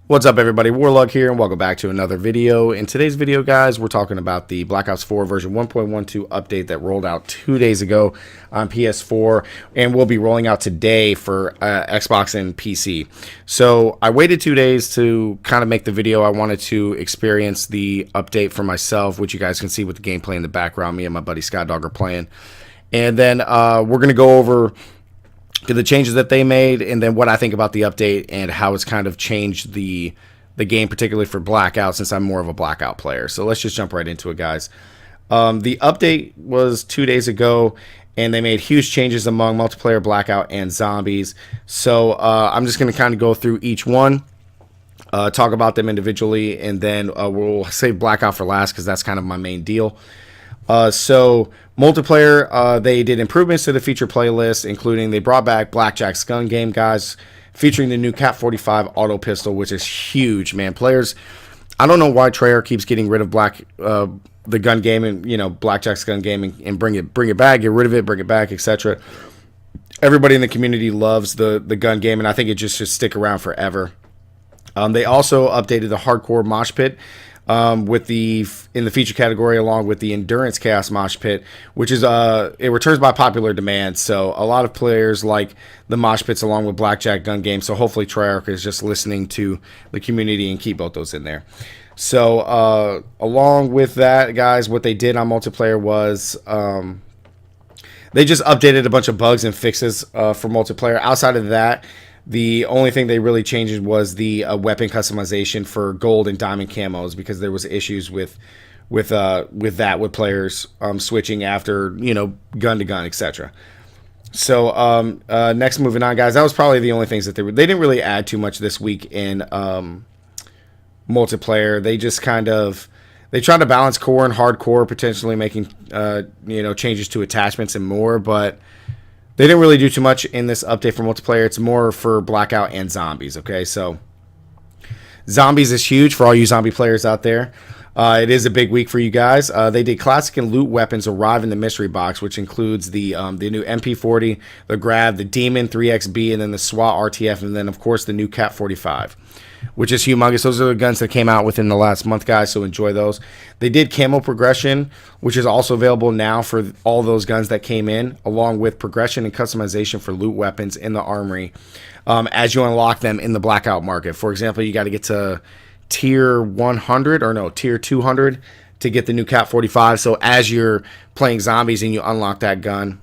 What's up, everybody? Warlug here, and welcome back to another video. In today's video, guys, we're talking about the Black Ops 4 version 1.12 update that rolled out 2 days ago on PS4 and will be rolling out today for Xbox and PC. So I waited 2 days to kind of make the video. I wanted to experience the update for myself, which you guys can see with the gameplay in the background. Me and my buddy Skydog are playing. And then we're going to go over the changes that they made, and then what I think about the update and how it's kind of changed the game, particularly for Blackout, since I'm more of a Blackout player. So let's just jump right into it, guys. The update was 2 days ago, and they made huge changes among multiplayer, Blackout, and zombies. So I'm just going to kind of go through each one, talk about them individually, and then we'll save Blackout for last because that's kind of my main deal. So multiplayer, they did improvements to the feature playlist, including they brought back Blackjack's gun game, guys, featuring the new Cat 45 auto pistol, which is huge, man. Players, I don't know why Treyarch keeps getting rid of the gun game and Blackjack's gun game and bring it back, get rid of it, bring it back, etc. Everybody in the community loves the gun game, and I think it just should stick around forever. They also updated the hardcore mosh pit. In the feature category, along with the endurance chaos mosh pit, which is it returns by popular demand. So a lot of players like the mosh pits along with Blackjack gun game. So hopefully Treyarch is just listening to the community and keep both those in there. So along with that, guys, what they did on multiplayer was they just updated a bunch of bugs and fixes for multiplayer. Outside of that, the only thing they really changed was the weapon customization for gold and diamond camos, because there was issues with players switching after gun to gun, etc. So next, moving on, guys. That was probably the only things that they didn't really add too much this week in multiplayer. They just tried to balance core and hardcore, potentially making changes to attachments and more, but they didn't really do too much in this update for multiplayer. It's more for Blackout and zombies, okay? So zombies is huge for all you zombie players out there. It is a big week for you guys. They did classic and loot weapons arrive in the mystery box, which includes the new MP40, the Grab, the Demon 3XB, and then the SWAT RTF, and then, of course, the new Cat 45, which is humongous. Those are the guns that came out within the last month, guys, so enjoy those. They did camo progression, which is also available now for all those guns that came in, along with progression and customization for loot weapons in the armory as you unlock them in the Blackout market. For example, you got to get to tier 200 to get the new Cat 45. So as you're playing zombies and you unlock that gun,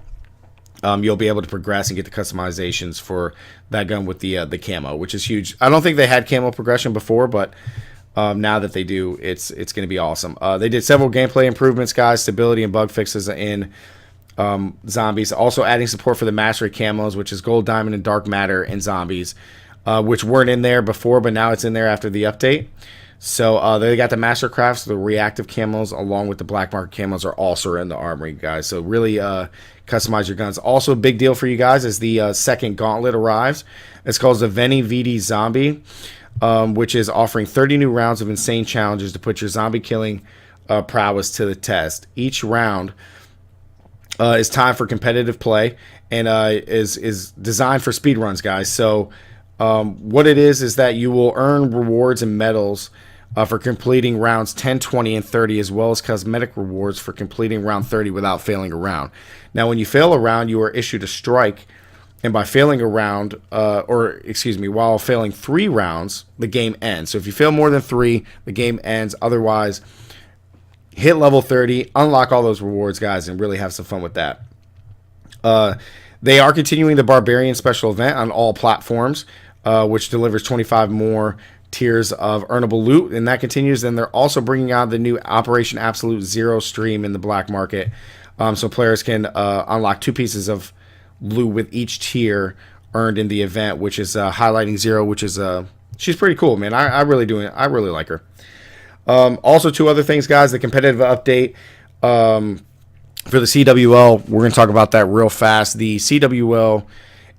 you'll be able to progress and get the customizations for that gun with the camo, which is huge. I don't think they had camo progression before, but now that they do, it's going to be awesome. They did several gameplay improvements, guys, stability and bug fixes in zombies. Also adding support for the mastery camos, which is gold, diamond, and dark matter in zombies, which weren't in there before, but now it's in there after the update. So they got the master crafts, the reactive camos, along with the black market camos are also in the armory, guys. So really customize your guns. Also a big deal for you guys is the second gauntlet arrives. It's called the Veni Vidi Zombie, which is offering 30 new rounds of insane challenges to put your zombie killing prowess to the test. Each round is timed for competitive play and is designed for speed runs, guys. So what it is that you will earn rewards and medals for completing rounds 10, 20, and 30, as well as cosmetic rewards for completing round 30 without failing a round. Now, when you fail a round, you are issued a strike, and by failing a round, while failing 3 rounds, the game ends. So if you fail more than 3, the game ends. Otherwise, hit level 30, unlock all those rewards, guys, and really have some fun with that. They are continuing the Barbarian special event on all platforms, which delivers 25 more tiers of earnable loot, and that continues. And they're also bringing out the new Operation Absolute Zero stream in the black market, so players can unlock 2 pieces of loot with each tier earned in the event, which is highlighting Zero, which is she's pretty cool, man. I really like her. Also, 2 other things, guys. The competitive update for the CWL, we're going to talk about that real fast. The CWL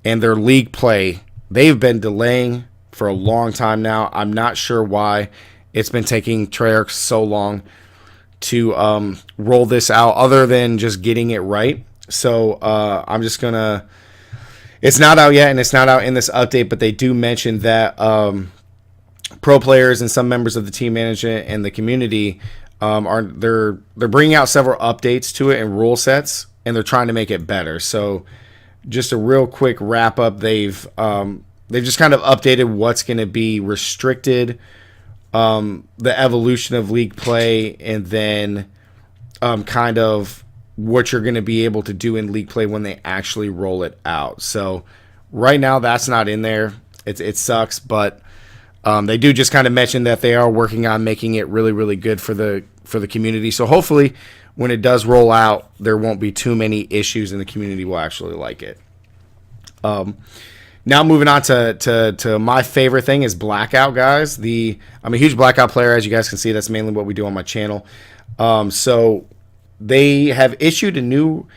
and their league play, they've been delaying for a long time now. I'm not sure why it's been taking Treyarch so long to roll this out, other than just getting it right. So I'm just going to... It's not out yet, and it's not out in this update, but they do mention that pro players and some members of the team management and the community they're bringing out several updates to it and rule sets, and they're trying to make it better. So just a real quick wrap up, they've just kind of updated what's going to be restricted, the evolution of league play, and then kind of what you're going to be able to do in league play when they actually roll it out. So right now that's not in there. It sucks, but they do just kind of mention that they are working on making it really, really good for the community. So hopefully when it does roll out, there won't be too many issues and the community will actually like it. Now moving on to my favorite thing is Blackout, guys. I'm a huge Blackout player, as you guys can see. That's mainly what we do on my channel. So they have issued a new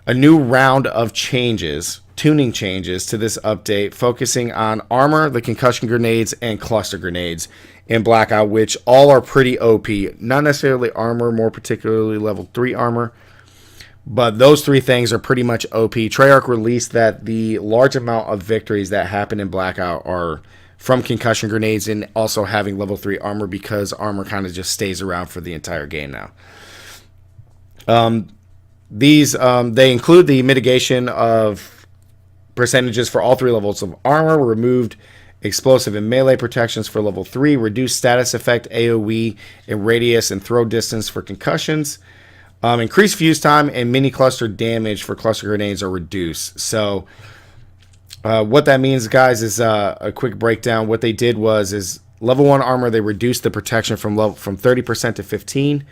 round of tuning changes to this update, focusing on armor, the concussion grenades, and cluster grenades in Blackout, which all are pretty OP. Not necessarily armor, more particularly level 3 armor, but those three things are pretty much OP. Treyarch released that the large amount of victories that happen in Blackout are from concussion grenades and also having level 3 armor, because armor kind of just stays around for the entire game now. They include the mitigation of percentages for all 3 levels of armor, removed explosive and melee protections for level 3, reduced status effect, AoE, and radius and throw distance for concussions, increased fuse time, and mini cluster damage for cluster grenades are reduced. So what that means, guys, is a quick breakdown. What they did is level 1 armor, they reduced the protection from 30% to 15%.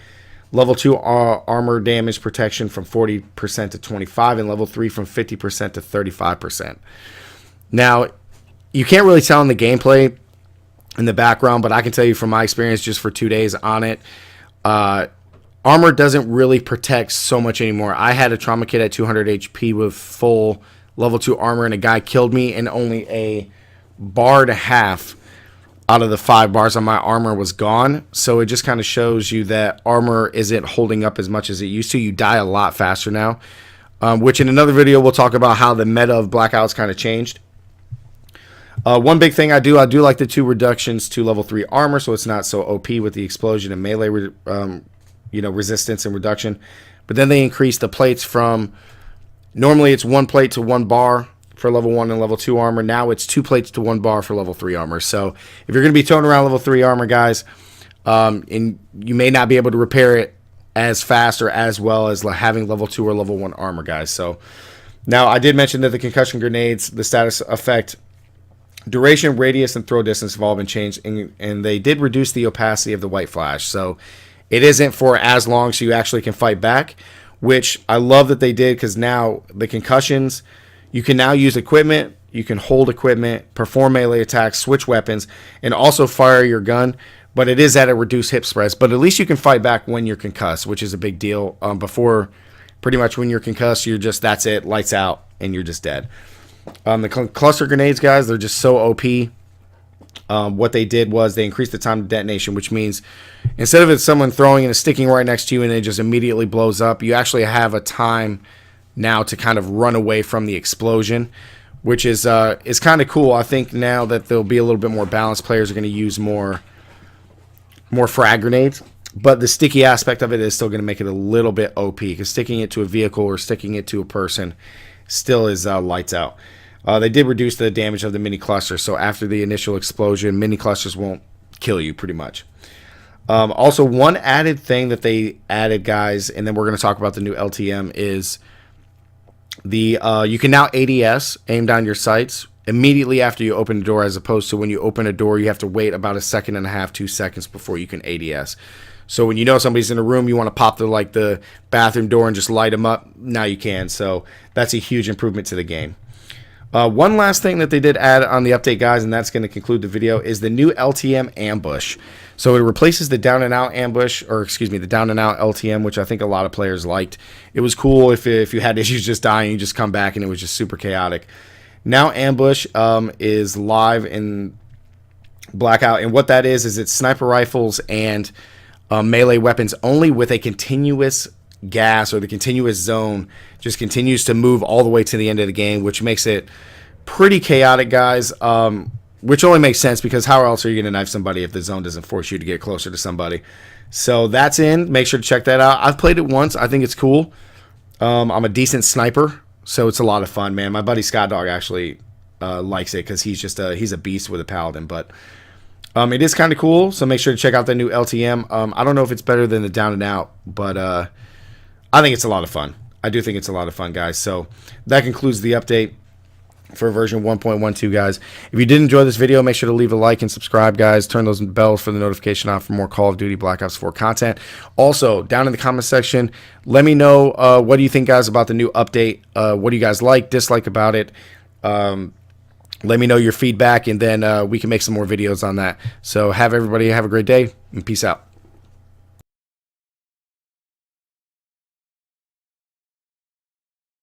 Level 2 armor damage protection from 40% to 25%, and level 3 from 50% to 35%. Now, you can't really tell in the gameplay in the background, but I can tell you from my experience just for 2 days on it, armor doesn't really protect so much anymore. I had a trauma kit at 200 HP with full level 2 armor, and a guy killed me, and only a bar and a half out of the 5 bars on my armor was gone. So it just kind of shows you that armor isn't holding up as much as it used to. You die a lot faster now, which in another video we'll talk about how the meta of Blackouts kind of changed. One big thing I do like the 2 reductions to level 3 armor, so it's not so OP with the explosion and melee resistance and reduction. But then they increased the plates from, normally it's 1 plate to 1 bar for level 1 and level 2 armor. Now it's 2 plates to 1 bar for level 3 armor. So if you're going to be towing around level 3 armor, guys, and you may not be able to repair it as fast or as well as having level 2 or level 1 armor, guys. So now I did mention that the concussion grenades, the status effect, duration, radius, and throw distance have all been changed, and they did reduce the opacity of the white flash. So it isn't for as long, so you actually can fight back, which I love that they did, because now the concussions, you can now use equipment, you can hold equipment, perform melee attacks, switch weapons, and also fire your gun, but it is at a reduced hip spreads. But at least you can fight back when you're concussed, which is a big deal. Before, pretty much when you're concussed, you're just, that's it, lights out, and you're just dead. The cluster grenades, guys, they're just so OP. What they did was they increased the time to detonation, which means instead of it someone throwing and sticking right next to you and it just immediately blows up, you actually have a time now to kind of run away from the explosion, which is kind of cool. I think now that there'll be a little bit more balanced, players are going to use more frag grenades, but the sticky aspect of it is still going to make it a little bit OP, because sticking it to a vehicle or sticking it to a person still is lights out. They did reduce the damage of the mini cluster, so after the initial explosion, mini clusters won't kill you pretty much. Also, one added thing that they added, guys, and then we're going to talk about the new LTM, is you can now ADS, aim down your sights, immediately after you open the door, as opposed to when you open a door, you have to wait about 1.5 seconds, 2 seconds before you can ADS. So when you know somebody's in a room, you want to pop the bathroom door and just light them up, now you can. So that's a huge improvement to the game. One last thing that they did add on the update, guys, and that's going to conclude the video, is the new LTM ambush. So it replaces the down and out ambush, or excuse me, the down and out LTM, which I think a lot of players liked. It was cool if you had issues just dying, you just come back and it was just super chaotic. Now ambush is live in Blackout, and what that is it's sniper rifles and melee weapons only, with a continuous gas, or the continuous zone just continues to move all the way to the end of the game, which makes it pretty chaotic, guys. which only makes sense because how else are you going to knife somebody if the zone doesn't force you to get closer to somebody? So that's in. Make sure to check that out. I've played it once. I think it's cool. I'm a decent sniper, so it's a lot of fun, man. My buddy Scott Dog actually likes it because he's a beast with a paladin. But it is kind of cool, so make sure to check out the new LTM. I don't know if it's better than the Down and Out, but I think it's a lot of fun. I do think it's a lot of fun, guys. So that concludes the update for version 1.12, guys. If you did enjoy this video, make sure to leave a like and subscribe, guys. Turn those bells for the notification on for more Call of Duty Black Ops 4 content. Also, down in the comment section, let me know what do you think, guys, about the new update. What do you guys like, dislike about it? Let me know your feedback, and then we can make some more videos on that. So everybody have a great day, and peace out.